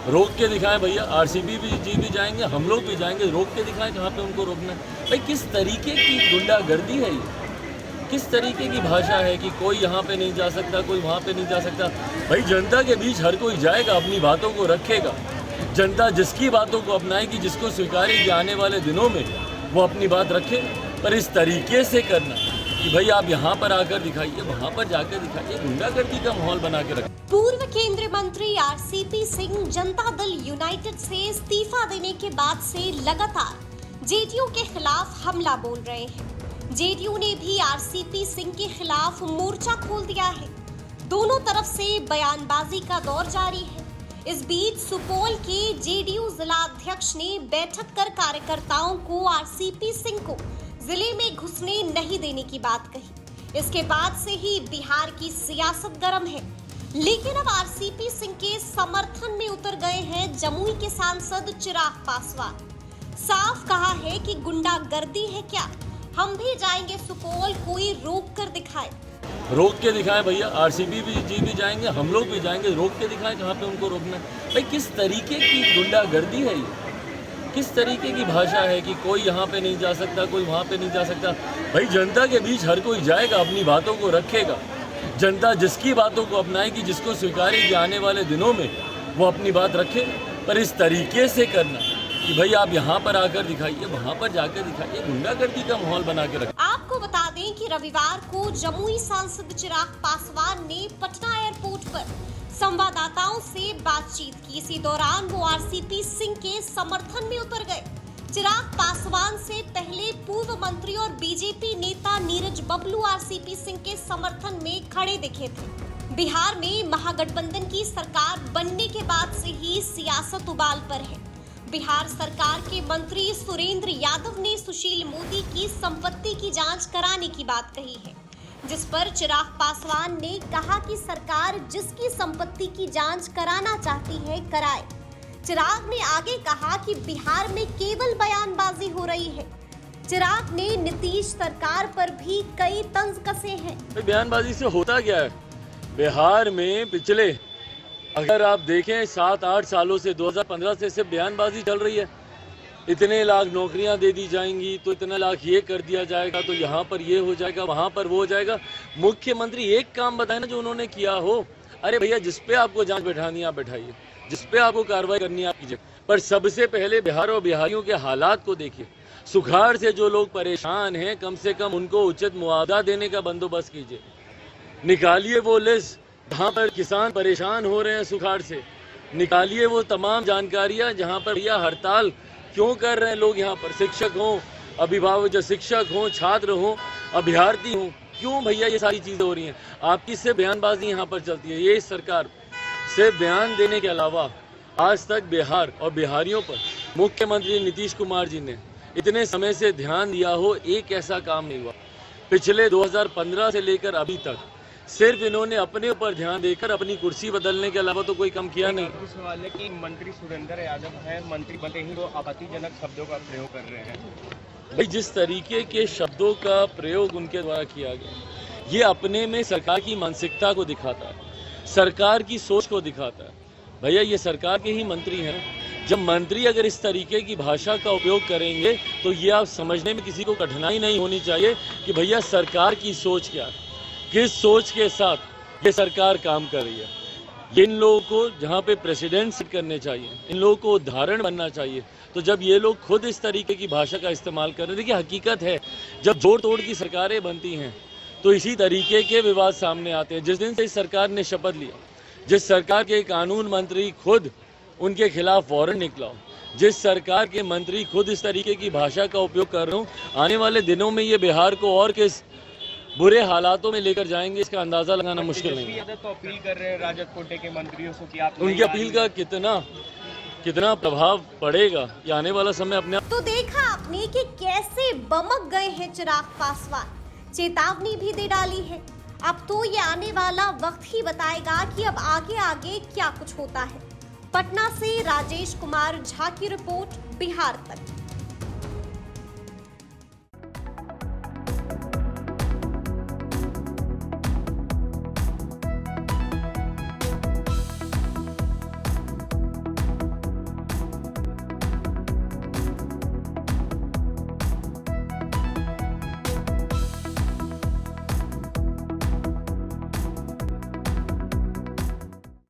रोक के दिखाएं भैया, आरसीबी जी भी जाएंगे, हम लोग भी जाएंगे, रोक के दिखाएं कहाँ पे उनको रोकना है। भाई किस तरीके की गुंडागर्दी है ये, किस तरीके की भाषा है कि कोई यहाँ पे नहीं जा सकता, कोई वहाँ पे नहीं जा सकता। भाई जनता के बीच हर कोई जाएगा, अपनी बातों को रखेगा। जनता जिसकी बातों को अपनाएगी, जिसको स्वीकारेगी, आने वाले दिनों में वो अपनी बात रखे। पर इस तरीके से करना कि भाई आप यहाँ पर आकर दिखाइए, वहाँ पर जाकर दिखाइए, गुंडागर्दी का माहौल बना के रखें। पूर्व केंद्रीय मंत्री आरसीपी सिंह जनता दल यूनाइटेड से इस्तीफा देने के बाद से लगातार जेडीयू के खिलाफ हमला बोल रहे हैं। जेडीयू ने भी आरसीपी सिंह के खिलाफ मोर्चा खोल दिया है। दोनों तरफ से बयानबाजी का दौर जारी है। इस बीच सुपौल के जेडीयू जिला अध्यक्ष ने बैठक कर कार्यकर्ताओं को आरसीपी सिंह को जिले में घुसने नहीं देने की बात कही। इसके बाद से ही बिहार की सियासत गर्म है। लेकिन अब आरसीपी सिंह के समर्थन में उतर गए हैं जमुई के सांसद चिराग पासवान। साफ कहा है कि गुंडागर्दी है क्या, हम भी जाएंगे सुपौल, कोई रोक कर दिखाए। रोक के दिखाएं भैया, आरसीबी जी भी जाएंगे, हम लोग भी जाएंगे, रोक के दिखाएं कहाँ पे उनको रोकना है। भाई किस तरीके की गुंडागर्दी है ये, किस तरीके की भाषा है कि कोई यहाँ पे नहीं जा सकता, कोई वहाँ पे नहीं जा सकता। भाई जनता के बीच हर कोई जाएगा, अपनी बातों को रखेगा। जनता जिसकी बातों को अपनाएगी, जिसको स्वीकारेगी, आने वाले दिनों में वो अपनी बात रखे। पर इस तरीके से करना कि भाई आप यहाँ पर आकर दिखाइए, वहाँ पर जाकर दिखाइए, गुंडागर्दी का माहौल बना के रखें। आपको बता दें कि रविवार को जमुई सांसद चिराग पासवान ने पटना एयरपोर्ट पर संवाददाताओं से बातचीत की। इसी दौरान वो आरसीपी सिंह के समर्थन में उतर गए। चिराग पासवान से पहले पूर्व मंत्री और बीजेपी नेता नीरज बबलू आरसीपी सिंह के समर्थन में खड़े दिखे थे। बिहार में महागठबंधन की सरकार बनने के बाद से ही सियासत उबाल पर है। बिहार सरकार के मंत्री सुरेंद्र यादव ने सुशील मोदी की संपत्ति की जांच कराने की बात कही है, जिस पर चिराग पासवान ने कहा कि सरकार जिसकी संपत्ति की जांच कराना चाहती है कराए। चिराग ने आगे कहा कि बिहार में केवल बयानबाजी हो रही है। चिराग ने नीतीश सरकार पर भी कई तंज कसे हैं। बयानबाजी से होता क्या है बिहार में? पिछले अगर आप देखें 7-8 सालों से 2015 से सिर्फ बयानबाजी चल रही है। इतने लाख नौकरियां दे दी जाएंगी, तो इतना लाख ये कर दिया जाएगा, तो यहाँ पर ये हो जाएगा, वहाँ पर वो हो जाएगा। मुख्यमंत्री एक काम बताए ना जो उन्होंने किया हो। अरे भैया, जिस पे आपको जांच बैठानी है आप बैठाइए, जिस पे आपको कार्रवाई करनी है आप कीजिए। पर सबसे पहले बिहार और बिहारियों के हालात को देखिए। सुखाड़ से जो लोग परेशान हैं, कम से कम उनको उचित मुआवजा देने का बंदोबस्त कीजिए। निकालिए वो लिस्ट जहाँ पर किसान परेशान हो रहे हैं सुखाड़ से। निकालिए वो तमाम जानकारियाँ जहाँ पर भैया हड़ताल क्यों कर रहे हैं लोग। यहाँ पर शिक्षक हों, अभिभावक, जो शिक्षक हों, छात्र हों, अभ्यर्थी हों, क्यों भैया ये सारी चीज़ें हो रही हैं? आपकी से बयानबाजी यहाँ पर चलती है। ये सरकार से बयान देने के अलावा आज तक बिहार और बिहारियों पर मुख्यमंत्री नीतीश कुमार जी ने इतने समय से ध्यान दिया हो, एक ऐसा काम नहीं हुआ। पिछले 2015 से लेकर अभी तक सिर्फ इन्होंने अपने ऊपर ध्यान देकर अपनी कुर्सी बदलने के अलावा तो कोई कम किया नहीं। सवाल है कि मंत्री सुरेंद्र यादव है, मंत्री बनते ही तो आपत्तिजनक शब्दों का प्रयोग कर रहे हैं। भाई जिस तरीके के शब्दों का प्रयोग उनके द्वारा किया गया, ये अपने में सरकार की मानसिकता को दिखाता है, सरकार की सोच को दिखाता है। भैया ये सरकार के ही मंत्री हैं। जब मंत्री अगर इस तरीके की भाषा का उपयोग करेंगे तो ये आप समझने में किसी को कठिनाई नहीं होनी चाहिए कि भैया सरकार की सोच क्या है, किस सोच के साथ ये सरकार काम कर रही है। इन लोगों को जहाँ पे प्रेसिडेंट सेट करने चाहिए, इन लोगों को उदाहरण बनना चाहिए। तो जब ये लोग खुद इस तरीके की भाषा का इस्तेमाल कर रहे हैं, देखिए हकीकत है जब जोड़ तोड़ की सरकारें बनती हैं तो इसी तरीके के विवाद सामने आते हैं। जिस दिन से इस सरकार ने शपथ लिया, जिस सरकार के कानून मंत्री खुद उनके खिलाफ वारंट निकला हो, जिस सरकार के मंत्री खुद इस तरीके की भाषा का उपयोग कर रहे हो, आने वाले दिनों में ये बिहार को और किस बुरे हालातों में लेकर जाएंगे इसका अंदाजा लगाना मुश्किल नहीं है। तो अपील कर रहे हैं राजद कोटे के मंत्रियों से कि आप उनकी अपील का कितना प्रभाव पड़ेगा ये आने वाला समय अपने आप। तो देखा आपने कि कैसे बमक गए हैं चिराग पासवान, चेतावनी भी दे डाली है। अब तो ये आने वाला वक्त ही बताएगा कि अब आगे आगे क्या कुछ होता है। पटना से राजेश कुमार झा की रिपोर्ट, बिहार तक।